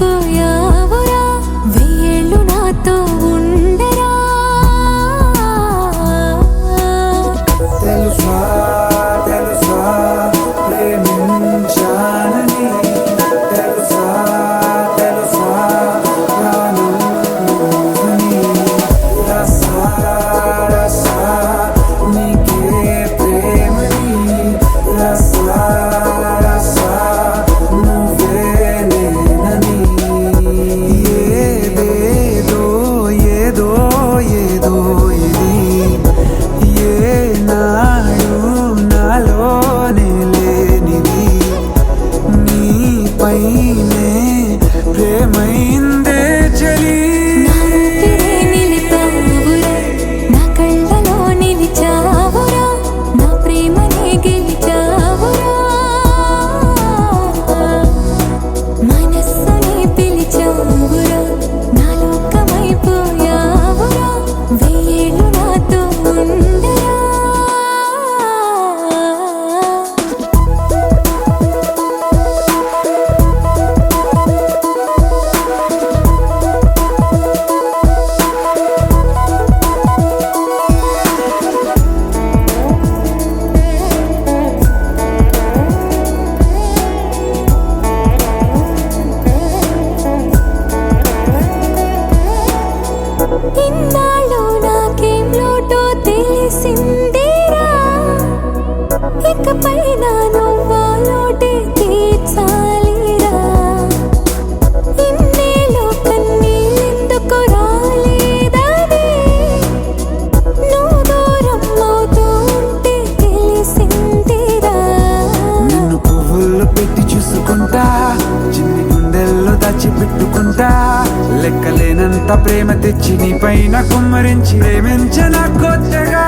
లోకమైపోయావురా వెయ్యేళ్ళు నాతో ఉండరా తెలుసా తెలుసా ప్రేమించానని తెలుసా తెలుసా ప్రాణమని రసా రసా నీకే ప్రేమని రసా రసా నువ్వే నేనని ఏదేదో ఏదో ఏదో ఇది ఏనాడు నాలోనే లేనిది నీపైనే ప్రేమైందే చలి నా ఊపిరే నిలిపావురా నా కళ్ళలో నిలిచావురా నా ప్రేమనే గెలిచావురా మనస్సుని పిలిచావురా నా లోకమైపోయావురా వెయ్యేళ్ళు నాతో ఉండరా ఇన్నాళ్ళు నాకేం లోటో తెలిసిందిరా ఇకపై నా నువ్వా లోటే తీర్చాలిరా ఇన్నేళ్ళు కన్నీళ్ళెందుకు రాలేదని నువ్వు దూరం అవుతూ ఉంటే తెలిసిందిరా నిన్ను పువ్వుల్లో పెట్టి చూసుకుంటా చిన్ని గుండెల్లో దాచిపెట్టుకుంటా లెక్కలేనంత ప్రేమ తెచ్చి నీ పైన కుమ్మరించి ప్రేమించన కొత్తగా